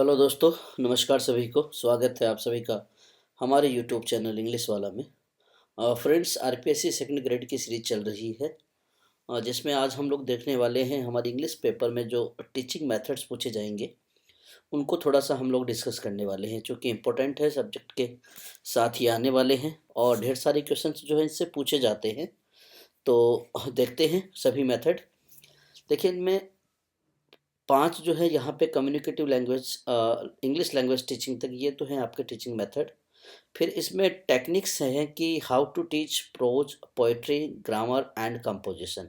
Hello दोस्तों, नमस्कार सभी को। स्वागत है आप सभी का हमारे यूट्यूब चैनल इंग्लिश वाला में। फ्रेंड्स, आरपीएससी सेकंड ग्रेड की सीरीज चल रही है, जिसमें आज हम लोग देखने वाले हैं हमारे इंग्लिश पेपर में जो टीचिंग मेथड्स पूछे जाएंगे उनको थोड़ा सा हम लोग डिस्कस करने वाले हैं, क्योंकि इम्पोर्टेंट है, सब्जेक्ट के साथ ही आने वाले हैं और ढेर सारे क्वेश्चंस जो है इससे पूछे जाते हैं। तो देखते हैं सभी मेथड। देखिए, इनमें 5 जो है यहाँ पे communicative language, English language teaching तक, ये तो है आपके टीचिंग मेथड। फिर इसमें टेक्निक्स हैं कि how to teach prose, poetry, grammar and composition.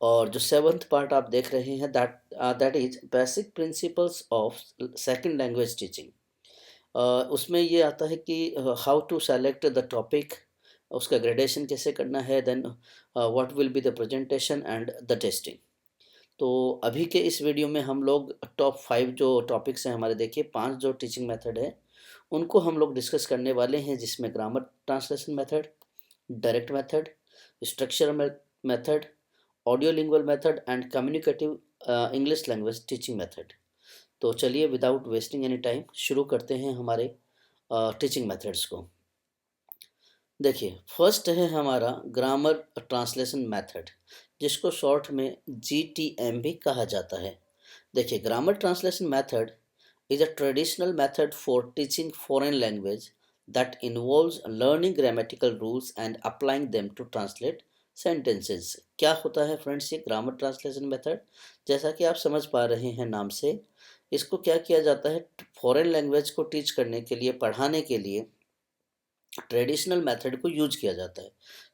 और जो सेवन्थ पार्ट आप देख रहे हैं, that is basic principles of second language teaching. उसमें ये आता है कि how to select the topic, उसका ग्रेडेशन कैसे करना है, then what will be the presentation and the testing. तो अभी के इस वीडियो में हम लोग टॉप 5 जो टॉपिक्स हैं हमारे, देखिए 5 जो टीचिंग मेथड है उनको हम लोग डिस्कस करने वाले हैं, जिसमें grammar translation method, direct method, structure method, audio lingual method and communicative English language teaching method. तो चलिए, विदाउट वेस्टिंग एनी टाइम शुरू करते हैं हमारे टीचिंग मेथड्स को। देखिए, फर्स्ट है हमारा ग्रामर ट्रांसलेशन मेथड, जिसको शॉर्ट में जीटीएम भी कहा जाता है। देखिए, grammar translation method is a traditional method for teaching foreign language that involves learning grammatical rules and applying them to translate sentences। क्या होता है फ्रेंड्स ये ग्रामर ट्रांसलेशन मेथड? जैसा कि आप समझ पा रहे हैं नाम से, इसको क्या किया जाता है, फॉरेन लैंग्वेज को टीच करने के लिए, पढ़ाने के लिए ट्रेडिशनल मेथड को यूज किया जाता है,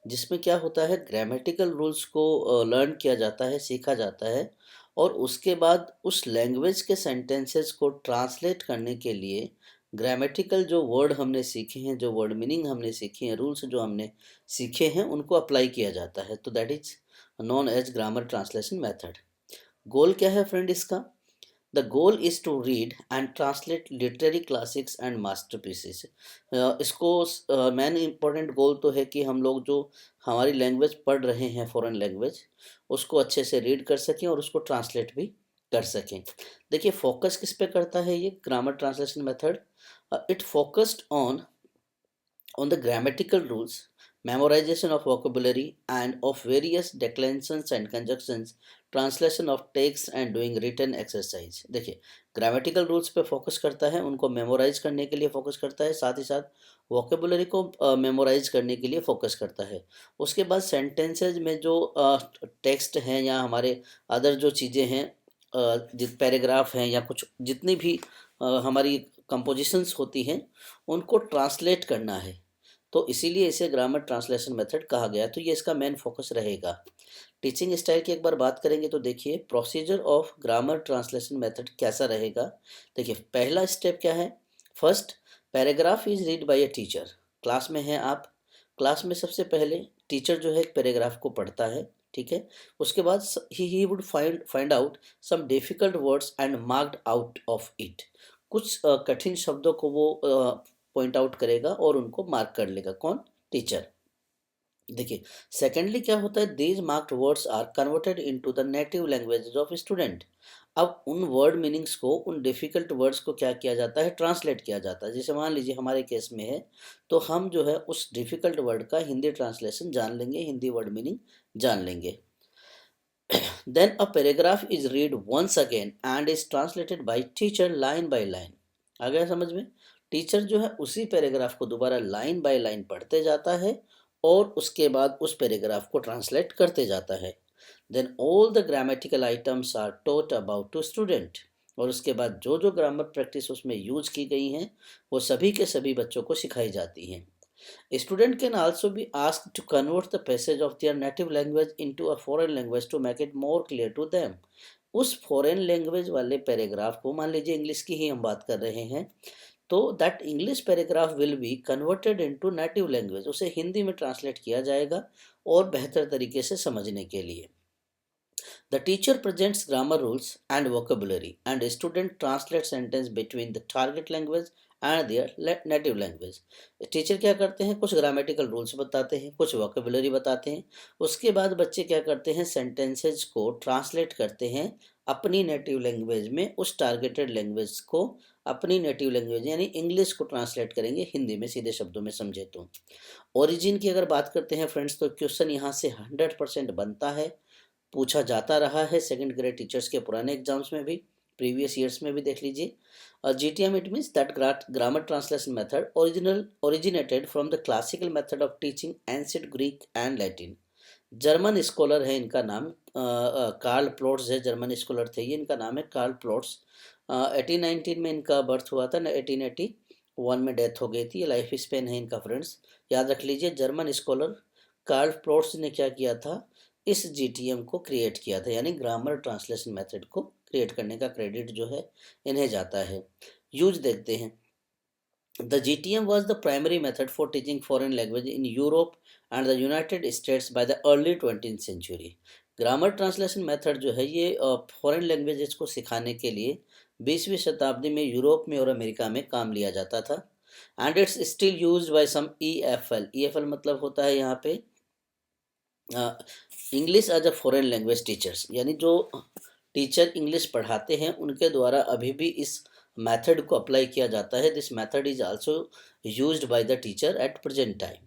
जिसमें क्या होता है, ग्रामेटिकल रूल्स को लर्न किया जाता है, सीखा जाता है, और उसके बाद उस लैंग्वेज के सेंटेंसेस को ट्रांसलेट करने के लिए ग्रामेटिकल जो वर्ड हमने सीखे हैं, जो वर्ड मीनिंग हमने सीखे हैं, रूल्स जो हमने सीखे हैं, उनको अप्लाई किया जाता है। तो that is known as grammar translation method. Goal क्या है फ्रेंड इसका? The goal is to read and translate literary classics and masterpieces। इसको मेन इम्पोर्टेंट गोल तो है कि हम लोग जो हमारी लैंग्वेज पढ़ रहे हैं, फॉरेन लैंग्वेज, उसको अच्छे से रीड कर सकें और उसको ट्रांसलेट भी कर सकें। देखिए, फोकस किस पे करता है ये grammar translation method? It focused on the grammatical rules, memorization of vocabulary and of various declensions and conjunctions, translation of text and doing written exercise। देखिए, ग्रामेटिकल रूल्स पे फोकस करता है, उनको मेमोराइज करने के लिए फोकस करता है, साथ ही साथ वोकेबुलरी को मेमोराइज करने के लिए फोकस करता है। उसके बाद सेंटेंसेज में जो टेक्स्ट हैं या हमारे अदर जो चीज़ें हैं, जित पैराग्राफ हैं या कुछ जितनी भी हमारी कंपोजिशंस होती हैं, उनको ट्रांसलेट करना है। तो इसीलिए इसे ग्रामर ट्रांसलेशन मेथड कहा गया। तो ये इसका मेन फोकस रहेगा। टीचिंग स्टाइल की एक बार बात करेंगे तो देखिए, procedure of grammar translation method कैसा रहेगा। देखिए, पहला स्टेप क्या है? First, paragraph is read by a teacher. Class में हैं आप, क्लास में सबसे पहले टीचर जो है पैराग्राफ को पढ़ता है, ठीक है। उसके बाद he would find out some difficult words and marked out of it. कुछ कठिन शब्दों को वो पॉइंट आउट करेगा और उनको मार्क कर लेगा। कौन? टीचर। देखिए, सेकेंडली क्या होता है, these marked words are converted into the native languages of student. अब उन वर्ड मीनिंग्स को, उन डिफिकल्ट वर्ड्स को क्या किया जाता है, ट्रांसलेट किया जाता है। जैसे मान लीजिए हमारे केस में है, तो हम जो है उस डिफिकल्ट वर्ड का हिंदी ट्रांसलेशन जान लेंगे, हिंदी वर्ड मीनिंग जान लेंगे। Then a paragraph is read once again and is translated by teacher line by line. आ गया समझ में? टीचर जो है उसी पैराग्राफ को दोबारा लाइन बाय लाइन पढ़ते जाता है और उसके बाद उस पैराग्राफ को ट्रांसलेट करते जाता है। Then all the grammatical items are taught about to student. और उसके बाद जो जो ग्रामर प्रैक्टिस उसमें यूज की गई हैं, वो सभी के सभी बच्चों को सिखाई जाती हैं। Student can also be asked to convert the passage of their native language into a foreign language to make it more clear to them। उस फॉरेन लैंग्वेज वाले पैराग्राफ को, मान लीजिए इंग्लिश की ही हम बात कर रहे हैं, तो that English paragraph will be converted into native language, उसे हिंदी में ट्रांसलेट किया जाएगा और बेहतर तरीके से समझने के लिए। The teacher presents grammar rules and vocabulary, and a student translates sentence between the target language and their native language. Teacher क्या करते हैं, कुछ ग्रामेटिकल रूल्स बताते हैं, कुछ वोकेबुलरी बताते हैं। उसके बाद बच्चे क्या करते हैं, सेंटेंसेज को ट्रांसलेट करते हैं अपनी नेटिव लैंग्वेज में, उस टारगेटेड लैंग्वेज को अपनी नेटिव लैंग्वेज यानी इंग्लिश को ट्रांसलेट करेंगे हिंदी में, सीधे शब्दों में समझे तो। ओरिजिन की अगर बात करते हैं फ्रेंड्स, तो क्वेश्चन यहाँ से 100% बनता है, पूछा जाता रहा है सेकंड ग्रेड टीचर्स के पुराने एग्जाम्स में भी, प्रीवियस ईयर्स में भी देख लीजिए। GTM it means that grammar translation method originated from the classical method of teaching ancient Greek and Latin. German scholar है, इनका नाम कार्ल प्लोट्स है, जर्मन स्कॉलर थे ये, इनका नाम है कार्ल प्लोट्स। 1819 में इनका बर्थ हुआ था, 1881 में डेथ हो गई थी। लाइफ स्पेन है इनका फ्रेंड्स, याद रख लीजिए। जर्मन स्कॉलर कार्ल प्लोट्स ने क्या किया था, इस जीटीएम को क्रिएट किया था, यानी ग्रामर ट्रांसलेशन मेथड को क्रिएट करने का क्रेडिट जो है इन्हें जाता है। यूज देखते हैं। The GTM was the primary method for teaching foreign language in Europe and the United States by the early 20th century. Grammar translation method जो है ये फॉरेन लैंग्वेजेस को सिखाने के लिए 20वीं शताब्दी में यूरोप में और अमेरिका में काम लिया जाता था। And it's still used by some EFL. EFL मतलब होता है यहाँ पे English as a foreign language teachers, यानी जो टीचर इंग्लिश पढ़ाते हैं उनके द्वारा अभी भी इस मेथड को अप्लाई किया जाता है। This method is also used by the teacher at present time.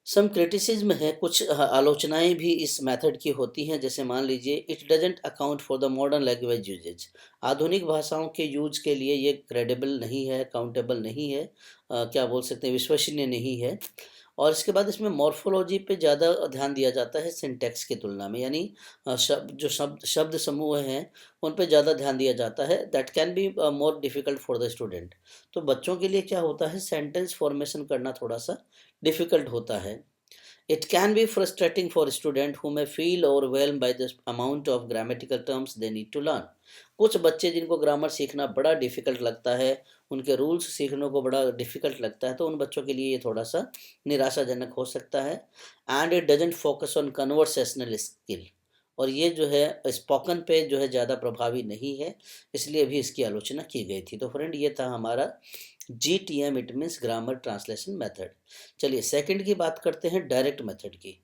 Some criticism है, कुछ आलोचनाएं भी इस मेथड की होती हैं, जैसे मान लीजिए it doesn't account for the modern language usage. आधुनिक भाषाओं के यूज के लिए ये क्रेडिबल नहीं है, काउंटेबल नहीं है, क्या बोल सकते हैं, विश्वसनीय नहीं है। और इसके बाद इसमें मॉर्फोलॉजी पे ज़्यादा ध्यान दिया जाता है सिंटैक्स की तुलना में, यानी शब्द समूह हैं उन पे ज़्यादा ध्यान दिया जाता है। That can be more difficult for the student. तो बच्चों के लिए क्या होता है, सेंटेंस फॉर्मेशन करना थोड़ा सा डिफ़िकल्ट होता है। It can be frustrating for a student who may feel overwhelmed by the amount of grammatical terms they need to learn. कुछ बच्चे जिनको ग्रामर सीखना बड़ा डिफ़िकल्ट लगता है, उनके रूल्स सीखने को बड़ा डिफ़िकल्ट लगता है, तो उन बच्चों के लिए ये थोड़ा सा निराशाजनक हो सकता है। And it doesn't focus on conversational skill, और ये जो है स्पोकन पे जो है ज़्यादा प्रभावी नहीं है, इसलिए भी इसकी आलोचना की गई थी। तो फ्रेंड ये था हमारा GTM, it means grammar translation method. चलिए सेकंड की बात करते हैं, डायरेक्ट मेथड की।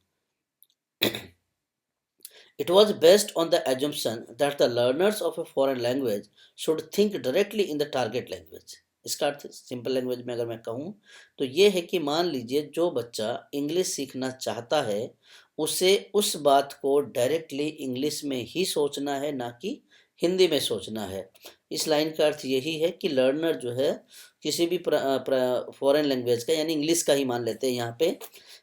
It was based on the assumption that the learners of a foreign language should think directly in the target language. इसका अर्थ सिंपल लैंग्वेज में अगर मैं कहूँ तो ये है कि मान लीजिए जो बच्चा इंग्लिश सीखना चाहता है उसे उस बात को डायरेक्टली इंग्लिश में ही सोचना है, ना कि हिंदी में सोचना है। इस लाइन का अर्थ यही है कि लर्नर जो है किसी भी फॉरेन लैंग्वेज का, यानी इंग्लिश का ही मान लेते हैं यहाँ पे,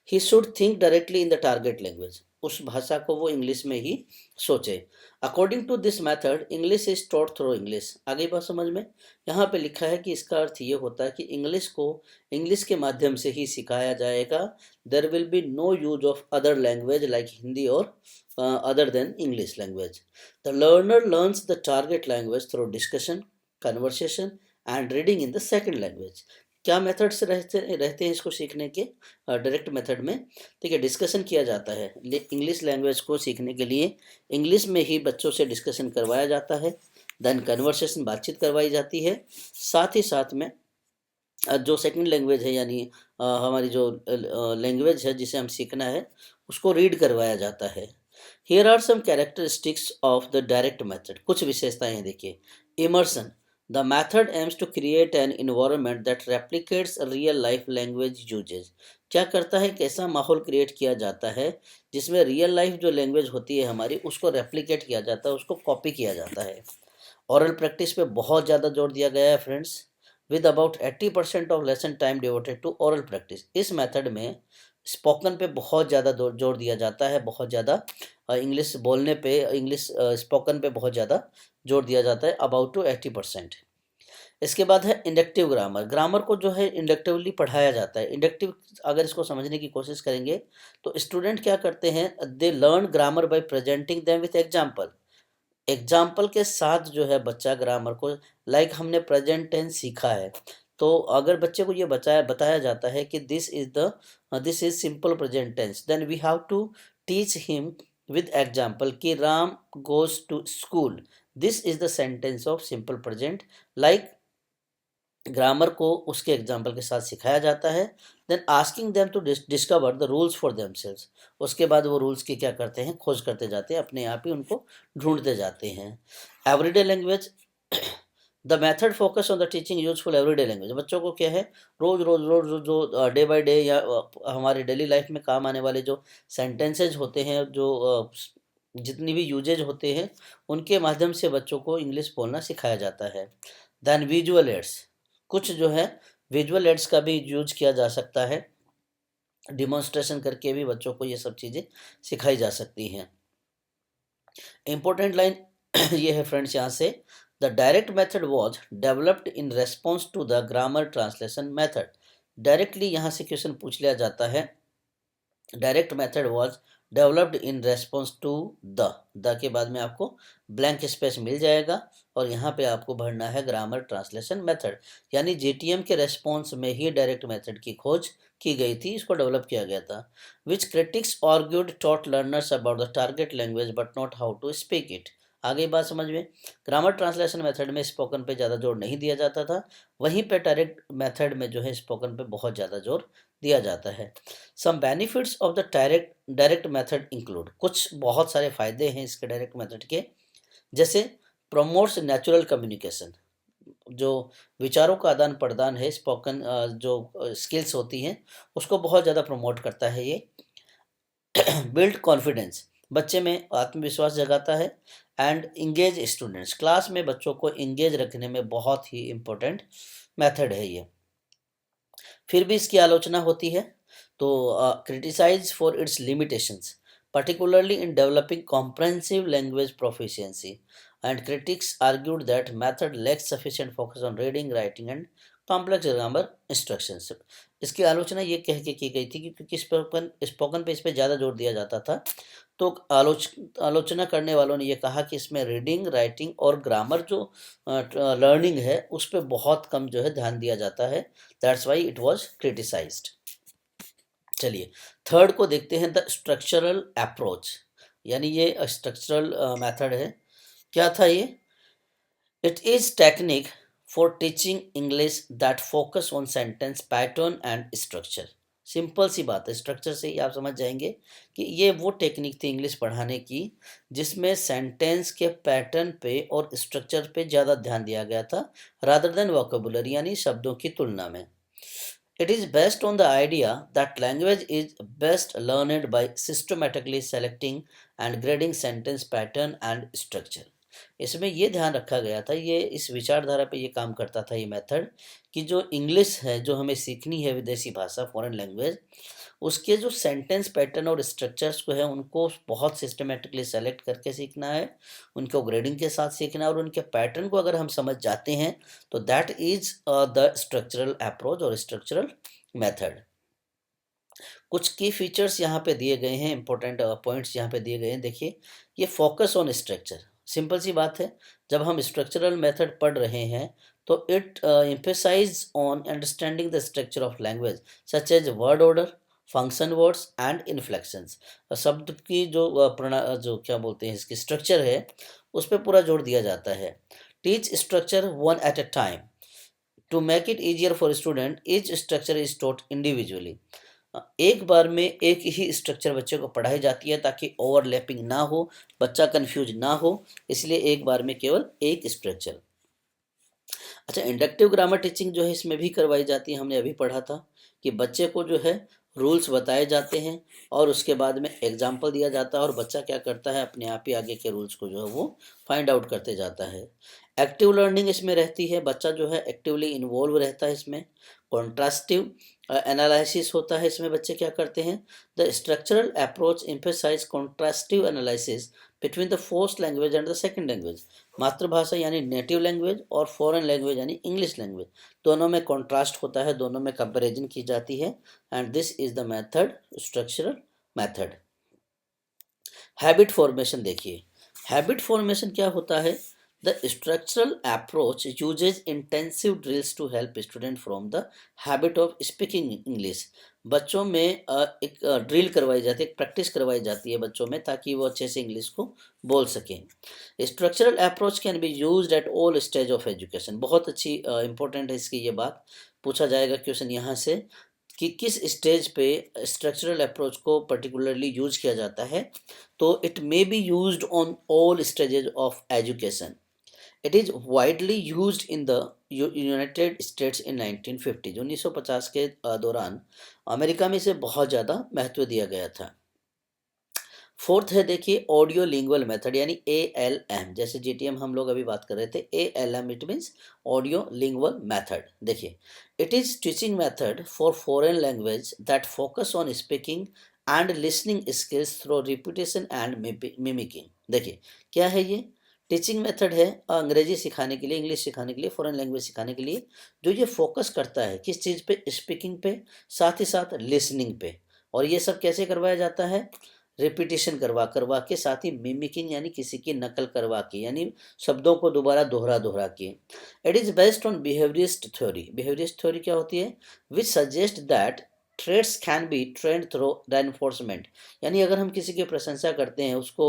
he should think directly in the target language, उस भाषा को वो इंग्लिश में ही सोचे। According to this method English is taught through English. आगे बात समझ में, यहाँ पे लिखा है कि इसका अर्थ ये होता है कि इंग्लिश को इंग्लिश के माध्यम से ही सिखाया जाएगा। There will be no use of other language like Hindi और other than English language. The learner learns the target language through discussion, conversation and reading in the second language. क्या मेथड्स रहते हैं इसको सीखने के डायरेक्ट मेथड में? ठीक है, डिस्कशन किया जाता है। इंग्लिश लैंग्वेज को सीखने के लिए इंग्लिश में ही बच्चों से डिस्कशन करवाया जाता है, देन कन्वर्सेशन, बातचीत करवाई जाती है। साथ ही साथ में जो सेकंड लैंग्वेज है, यानी हमारी जो लैंग्वेज है जिसे हम सीखना है, उसको रीड करवाया जाता है। Here are some characteristics of the direct method. कुछ विशेषताएं हैं, देखिए। Immersion, the method aims to create an environment that replicates real life language usage. क्या करता है, कैसा माहौल क्रिएट किया जाता है जिसमें रियल लाइफ जो लैंग्वेज होती है हमारी, उसको रेप्लिकेट किया जाता है, उसको कॉपी किया जाता है। ओरल प्रैक्टिस पे बहुत ज़्यादा जोर दिया गया है friends, with about 80% of lesson time devoted to oral practice. इस मेथड में स्पोकन पे बहुत ज़्यादा जोर दिया जाता है, बहुत ज़्यादा इंग्लिश बोलने पे, इंग्लिश स्पोकन पे बहुत ज़्यादा जोर दिया जाता है, अबाउट टू 80%। इसके बाद है इंडक्टिव ग्रामर। ग्रामर को जो है इंडक्टिवली पढ़ाया जाता है। इंडक्टिव अगर इसको समझने की कोशिश करेंगे तो स्टूडेंट क्या करते हैं, they learn grammar bye presenting them with example. Example के साथ जो है बच्चा ग्रामर को, लाइक हमने प्रेजेंट टेंस सीखा है, तो अगर बच्चे को ये बताया जाता है कि this is simple present tense, then we have to teach him with example कि Ram goes to school, this is the sentence of simple present. Like grammar को उसके एग्जाम्पल के साथ सिखाया जाता है। Then asking them to discover the rules for themselves, उसके बाद वो रूल्स की क्या करते हैं, खोज करते जाते हैं, अपने आप ही उनको ढूंढते जाते हैं। Everyday language, the method focus on the teaching useful everyday language, बच्चों को क्या है, रोज रोज रोज रोज जो डे बाय डे या हमारे डेली लाइफ में काम आने वाले जो सेंटेंसेज होते हैं, जो जितनी भी यूजेज होते हैं, उनके माध्यम से बच्चों को इंग्लिश बोलना सिखाया जाता है। देन विजुअल एड्स, कुछ जो है विजुअल एड्स का भी यूज किया जा सकता है, डिमॉन्स्ट्रेशन करके भी बच्चों को ये सब चीज़ें सिखाई जा सकती हैं। इंपॉर्टेंट लाइन ये है फ्रेंड्स यहाँ से, the direct method was developed in response to the grammar translation method. Directly यहाँ से क्वेश्चन पूछ लिया जाता है, direct method was developed in response to the के बाद में आपको ब्लैंक स्पेस मिल जाएगा और यहाँ पे आपको भरना है ग्रामर ट्रांसलेशन मेथड, यानी जीटीएम के रेस्पॉन्स में ही डायरेक्ट मेथड की खोज की गई थी, इसको डेवलप किया गया था। Which critics argued taught learners about the target language but not how to speak it. आगे बात समझ में, ग्रामर ट्रांसलेशन मेथड में स्पोकन पे ज़्यादा जोर नहीं दिया जाता था, वहीं पे डायरेक्ट मेथड में जो है स्पोकन पे बहुत ज़्यादा जोर दिया जाता है। Some benefits of the direct method include, कुछ बहुत सारे फायदे हैं इसके डायरेक्ट मेथड के, जैसे प्रोमोट्स नेचुरल कम्युनिकेशन, जो विचारों का आदान प्रदान है, स्पोकन जो स्किल्स होती हैं उसको बहुत ज़्यादा प्रमोट करता है ये। बिल्ड कॉन्फिडेंस, बच्चे में आत्मविश्वास जगाता है। एंड इंगेज स्टूडेंट्स, क्लास में बच्चों को इंगेज रखने में बहुत ही इम्पोर्टेंट मेथड है ये। फिर भी इसकी आलोचना होती है, तो criticise for its limitations particularly in developing comprehensive language proficiency, and critics argued that method lacks sufficient focus on reading, writing and complex grammar instructions। इसकी आलोचना ये कह के की गई थी कि क्योंकि स्पोकन पे इस पे ज़्यादा जोर दिया जाता था, तो आलोचना करने वालों ने ये कहा कि इसमें रीडिंग, राइटिंग और ग्रामर जो लर्निंग है उस पर बहुत कम जो है ध्यान दिया जाता है, that's why it was criticised. चलिए थर्ड को देखते हैं, द स्ट्रक्चरल अप्रोच, यानी ये स्ट्रक्चरल मेथड है। क्या था ये? It is technique for teaching English that focus on sentence pattern and structure. Simple सी बात है, स्ट्रक्चर से ही आप समझ जाएंगे कि ये वो टेक्निक थी इंग्लिश पढ़ाने की जिसमें सेंटेंस के पैटर्न पे और स्ट्रक्चर पे ज़्यादा ध्यान दिया गया था, रादर देन वोकेबुलरी, यानी शब्दों की तुलना में। It is based on the idea that language is best learned by systematically selecting and grading sentence pattern and structure। इसमें ये ध्यान रखा गया था, ये इस विचारधारा पे ये काम करता था ये मेथड, कि जो इंग्लिश है जो हमें सीखनी है, विदेशी भाषा, फॉरेन लैंग्वेज, उसके जो सेंटेंस पैटर्न और स्ट्रक्चर्स को है उनको बहुत सिस्टमेटिकली सेलेक्ट करके सीखना है, उनको ग्रेडिंग के साथ सीखना है, और उनके पैटर्न को अगर हम समझ जाते हैं तो that is the structural approach और स्ट्रक्चरल मेथड। कुछ की फीचर्स यहाँ पे दिए गए हैं, इंपॉर्टेंट पॉइंट्स यहाँ पे दिए गए हैं। देखिए, ये फोकस ऑन स्ट्रक्चर, सिंपल सी बात है, जब हम स्ट्रक्चरल मेथड पढ़ रहे हैं तो it emphasise on understanding the structure of language such as word order, function words and inflections. शब्द की जो जो क्या बोलते हैं इसकी स्ट्रक्चर है उस पर पूरा जोर दिया जाता है। Teach structure one at a time to make it easier for student, each structure is taught individually. एक बार में एक ही स्ट्रक्चर बच्चे को पढ़ाई जाती है ताकि ओवरलैपिंग ना हो, बच्चा कंफ्यूज ना हो, इसलिए एक बार में केवल एक स्ट्रक्चर। अच्छा, इंडक्टिव ग्रामर टीचिंग जो है इसमें भी करवाई जाती है, हमने अभी पढ़ा था कि बच्चे को जो है रूल्स बताए जाते हैं और उसके बाद में एग्जाम्पल दिया जाता है और बच्चा क्या करता है, अपने आप ही आगे के रूल्स को जो है वो फाइंड आउट करते जाता है। एक्टिव लर्निंग इसमें रहती है, बच्चा जो है एक्टिवली इन्वॉल्व रहता है इसमें। कॉन्ट्रास्टिव एनालिसिस होता है इसमें, बच्चे क्या करते हैं, the structural approach emphasise contrastive analysis between the first language and the second language. मातृभाषा यानी नेटिव लैंग्वेज और फॉरेन लैंग्वेज यानी इंग्लिश लैंग्वेज, दोनों में कॉन्ट्रास्ट होता है, दोनों में कंपैरिजन की जाती है, and this is the method, structural method. Habit formation देखिए, हैबिट फॉर्मेशन क्या होता है, The structural approach uses intensive drills to help students from the habit of speaking English. बच्चों में एक ड्रिल करवाई जाती है, एक प्रैक्टिस करवाई जाती है बच्चों में, ताकि वो अच्छे से इंग्लिश को बोल सकें. Structural approach can be used at all stage of education. बहुत अच्छी इंपॉर्टेंट है इसकी ये बात. पूछा जाएगा क्वेश्चन यहाँ से कि किस स्टेज पे स्ट्रक्चरल अप्रोच को पर्टिकुलरली यूज किया जाता है. तो it may be used on all stages of education. It is widely used in the United states in 1950. 1950 के दौरान अमेरिका में इसे बहुत ज़्यादा महत्व दिया गया था. फोर्थ है देखिए ऑडियो लिंगुअल मेथड यानी ALM. जैसे GTM हम लोग अभी बात कर रहे थे, ALM it means audio lingual method. देखिए, it is teaching method for foreign language that focus on speaking and listening skills through repetition and mimicking. देखिए, क्या है ये टीचिंग मेथड है अंग्रेजी सिखाने के लिए, इंग्लिश सिखाने के लिए, फॉरेन लैंग्वेज सिखाने के लिए, जो ये फोकस करता है किस चीज़ पे, स्पीकिंग पे, साथ ही साथ लिसनिंग पे. और ये सब कैसे करवाया जाता है, रिपीटिशन करवा करवा के, साथ ही मिमिकिंग यानी किसी की नकल करवा के, यानी शब्दों को दोबारा दोहरा दोहरा के. It is based on behaviourist theory. Behaviourist theory क्या होती है, which suggest that traits can be trained through reinforcement. यानी अगर हम किसी की प्रशंसा करते हैं, उसको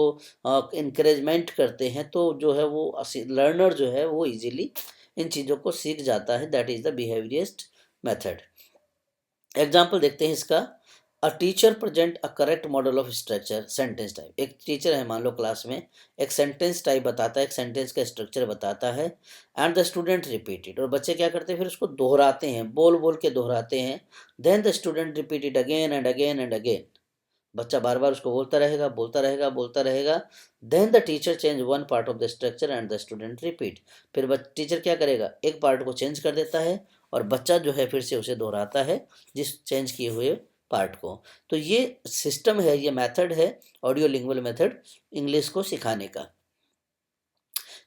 इंकरेजमेंट करते हैं, तो जो है वो लर्नर जो है वो इजीली इन चीज़ों को सीख जाता है. That is the behaviourist method. Example देखते हैं इसका. A teacher present a correct model of structure sentence type. एक टीचर है मान लो क्लास में, एक सेंटेंस टाइप बताता है, एक सेंटेंस का स्ट्रक्चर बताता है, and the student repeat it. और बच्चे क्या करते हैं, फिर उसको दोहराते हैं, बोल बोल के दोहराते हैं. Then the student repeat it again and again and again. बच्चा बार बार उसको बोलता रहेगा, बोलता रहेगा, बोलता रहेगा. Then the teacher change one part of the structure and the student repeat. फिर टीचर क्या करेगा, एक पार्ट को चेंज कर देता है और बच्चा जो है फिर से उसे दोहराता है जिस चेंज किए हुए पार्ट को. तो ये सिस्टम है, ये मेथड है ऑडियो लिंगुअल मेथड इंग्लिश को सिखाने का.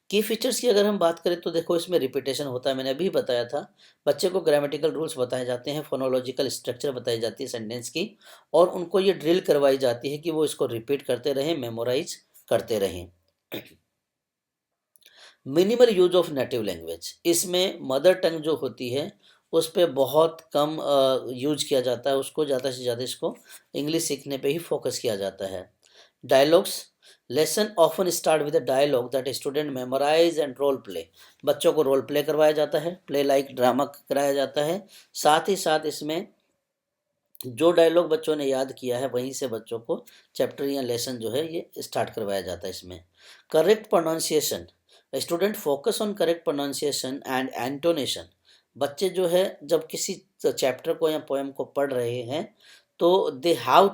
की फीचर्स की अगर हम बात करें तो देखो, इसमें रिपीटेशन होता है, मैंने अभी बताया था. बच्चे को ग्रामेटिकल रूल्स बताए जाते हैं, फोनोलॉजिकल स्ट्रक्चर बताई जाती है सेंटेंस की, और उनको ये ड्रिल करवाई जाती है कि वो इसको रिपीट करते रहें, मेमोराइज करते रहें. Minimal use of native language. इसमें मदर टंग जो होती है उस पर बहुत कम यूज किया जाता है, उसको ज़्यादा से ज़्यादा इसको इंग्लिश सीखने पे ही फोकस किया जाता है. Dialogues. Lesson often start with a dialogue that student memorise and role play. बच्चों को रोल प्ले करवाया जाता है, प्ले लाइक ड्रामा कराया जाता है. साथ ही साथ इसमें जो डायलॉग बच्चों ने याद किया है वहीं से बच्चों को चैप्टर या लेसन जो है ये स्टार्ट करवाया जाता है. इसमें correct pronunciation. Student focus on correct pronunciation and intonation. बच्चे जो है जब किसी चैप्टर को या पोएम को पढ़ रहे हैं तो they have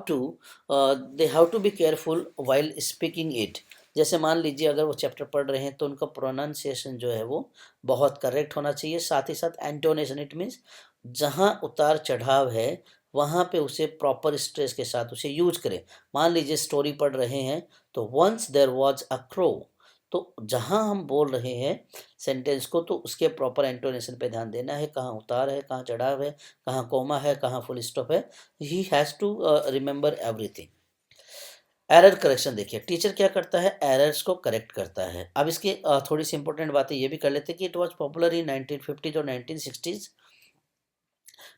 to be careful while speaking it. जैसे मान लीजिए अगर वो चैप्टर पढ़ रहे हैं तो उनका प्रोनाउंसिएशन जो है वो बहुत करेक्ट होना चाहिए. साथ ही साथ एंटोनेशन, इट मीन्स जहाँ उतार चढ़ाव है वहाँ पे उसे प्रॉपर स्ट्रेस के साथ उसे यूज करें. मान लीजिए स्टोरी पढ़ रहे हैं तो once there was a crow, तो जहाँ हम बोल रहे हैं सेंटेंस को तो उसके प्रॉपर इंटोनेशन पे ध्यान देना है, कहाँ उतार है, कहाँ चढ़ाव है, कहाँ कोमा है, कहाँ फुल स्टॉप है. He has to remember everything. Error correction. देखिए टीचर क्या करता है, एरर्स को करेक्ट करता है. अब इसकी थोड़ी सी इंपॉर्टेंट बातें ये भी कर लेते हैं कि it was popular in 1950s और 1960s,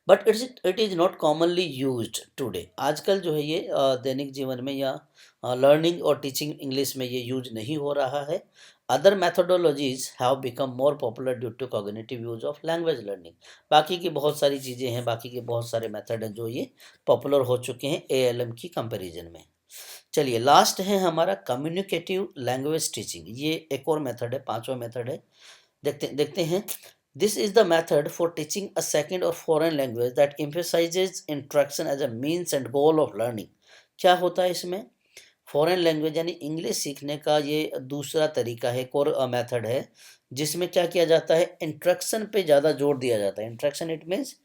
but it is not commonly used today. आजकल जो है ये दैनिक जीवन में या लर्निंग और टीचिंग इंग्लिश में ये यूज नहीं हो रहा है. Other methodologies have become more popular due to cognitive use of language learning. बाकी की बहुत सारी चीज़ें हैं, बाकी के बहुत सारे मेथड हैं जो ये पॉपुलर हो चुके हैं ALM की कंपैरिजन में. चलिए लास्ट है हमारा कम्युनिकेटिव लैंग्वेज टीचिंग. ये एक और मेथड है, पांचवा मेथड है. देखते देखते हैं. This is the method for teaching a second और foreign language that emphasizes interaction as a means and goal of learning. क्या होता है इसमें, फॉरेन लैंग्वेज यानी इंग्लिश सीखने का ये दूसरा तरीका है, एक और मेथड है जिसमें क्या किया जाता है, इंट्रैक्शन पे ज़्यादा जोर दिया जाता है. इंट्रैक्शन इट मीन्स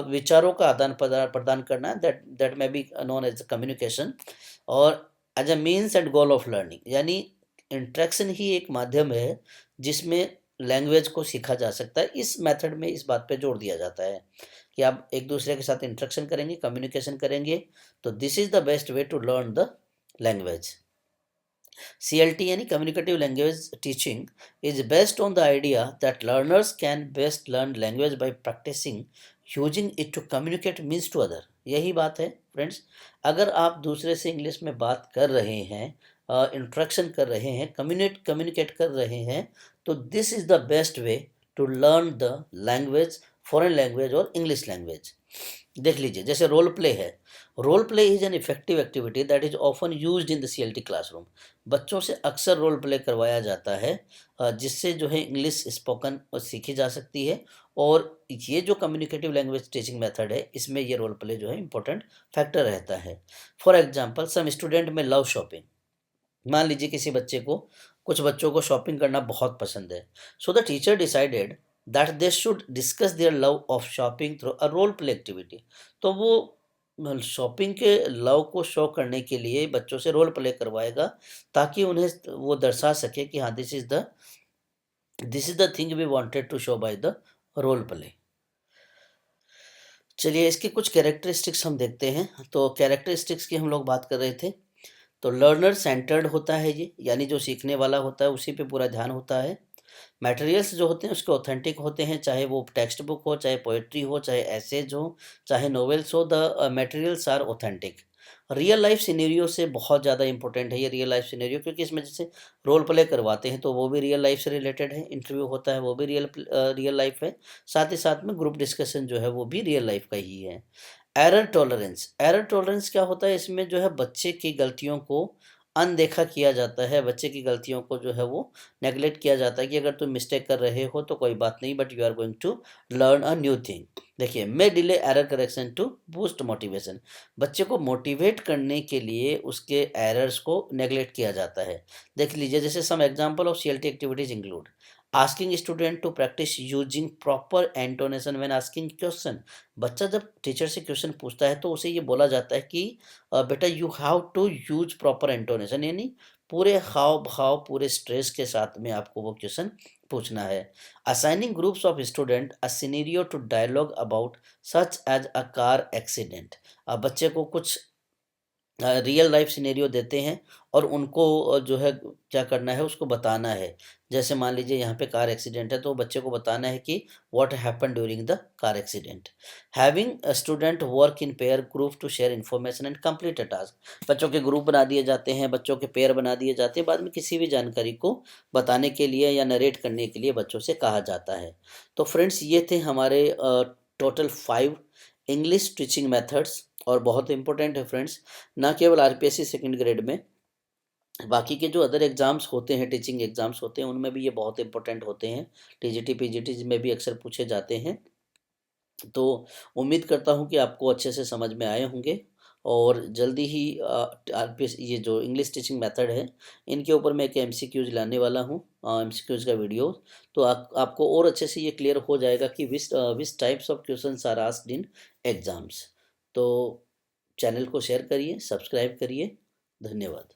विचारों का आदान प्रदान करना, that that may be known as communication, और as a means and goal of learning. यानी इंट्रैक्शन ही एक माध्यम है जिसमें लैंग्वेज को सीखा जा सकता है. इस मेथड में इस बात पे जोर दिया जाता है कि आप एक दूसरे के साथ इंट्रैक्शन करेंगे, कम्युनिकेशन करेंगे, तो this is the best way to learn the language. CLT यानी communicative language teaching is based on the idea that learners can best learn language by practising using it to communicate means to other. यही बात है friends, अगर आप दूसरे से English में बात कर रहे हैं, इंट्रैक्शन कर रहे हैं, कम्युनिकेट कर रहे हैं, तो this is the best way to learn the language, foreign language और इंग्लिश लैंग्वेज। देख लीजिए, जैसे रोल प्ले है। Role play is an effective activity that is often used in the CLT classroom. बच्चों से अक्सर रोल प्ले करवाया जाता है, जिससे जो है इंग्लिश स्पोकन सीखी जा सकती है। और ये जो कम्युनिकेटिव लैंग्वेज टीचिंग मेथड है, इसमें ये रोल प्ले जो है इंपॉर्टेंट फैक्टर रहता है। फॉर एग्जाम्पल, सम स्टूडेंट में लव शॉपिंग। मान लीजिए किसी बच्चे को, कुछ बच्चों को शॉपिंग करना बहुत पसंद है। So the teacher decided that they should discuss their love of shopping through a role play activity. तो वो शॉपिंग के लव को शो करने के लिए बच्चों से रोल प्ले करवाएगा, ताकि उन्हें वो दर्शा सके कि हाँ, this is the thing we wanted to show by the role play. चलिए, इसके कुछ कैरेक्टरिस्टिक्स हम देखते हैं। तो कैरेक्टरिस्टिक्स की हम लोग बात कर रहे थे। तो लर्नर सेंटर्ड होता है ये, यानी जो सीखने वाला होता है उसी पे पूरा ध्यान होता है। मटेरियल्स जो होते हैं उसके ऑथेंटिक होते हैं, चाहे वो टेक्स्ट बुक हो, चाहे पोएट्री हो, चाहे एसेज हो, चाहे नॉवेल्स हो, the materials are authentic. Real life scenario से बहुत ज़्यादा इंपॉर्टेंट है ये रियल लाइफ सिनेरियो, क्योंकि इसमें जैसे रोल प्ले करवाते हैं तो वो भी रियल लाइफ से रिलेटेड है, इंटरव्यू होता है वो भी रियल लाइफ है, साथ ही साथ में ग्रुप डिस्कशन जो है वो भी रियल लाइफ का ही है। एरर टॉलरेंस क्या होता है, इसमें जो है बच्चे की गलतियों को अनदेखा किया जाता है, बच्चे की गलतियों को जो है वो नेगलेक्ट किया जाता है कि अगर तुम मिस्टेक कर रहे हो तो कोई बात नहीं, but you are going to learn a new thing. देखिए, may delay error correction to boost motivation. बच्चे को मोटिवेट करने के लिए उसके एरर्स को नेगलेक्ट किया जाता है। देख लीजिए, जैसे some example of CLT activities include asking student to practice using proper intonation when asking question. बच्चा जब टीचर से क्वेश्चन पूछता है तो उसे ये बोला जाता है कि बेटा you have to use proper intonation, यानी पूरे हाव भाव, पूरे स्ट्रेस के साथ में आपको वो क्वेश्चन पूछना है। Assigning groups of student a scenario to dialogue about such as a car accident. अब बच्चे को कुछ रियल लाइफ सिनेरियो देते हैं और उनको जो है क्या करना है, उसको बताना है। जैसे मान लीजिए यहाँ पे कार एक्सीडेंट है, तो बच्चे को बताना है कि what happen during the car accident. Having a student work in pair group to share information and complete a task. बच्चों के ग्रुप बना दिए जाते हैं, बच्चों के पेयर बना दिए जाते हैं, बाद में किसी भी जानकारी को बताने के लिए या नरेट करने के लिए बच्चों से कहा जाता है। तो फ्रेंड्स, ये थे हमारे टोटल 5 इंग्लिश टीचिंग मेथड्स, और बहुत इंपॉर्टेंट है फ्रेंड्स, ना केवल RPSC सेकंड ग्रेड में, बाकी के जो अदर एग्ज़ाम्स होते हैं, टीचिंग एग्ज़ाम्स होते हैं, उनमें भी ये बहुत इंपॉर्टेंट होते हैं। TGT PGT में भी अक्सर पूछे जाते हैं। तो उम्मीद करता हूँ कि आपको अच्छे से समझ में आए होंगे, और जल्दी ही RPS ये जो इंग्लिश टीचिंग मेथड है, इनके ऊपर मैं एक MCQs लाने वाला हूँ, MCQs का वीडियो। तो आपको और अच्छे से ये क्लियर हो जाएगा कि which types of questions are asked in exams. तो चैनल को शेयर करिए, सब्सक्राइब करिए। धन्यवाद।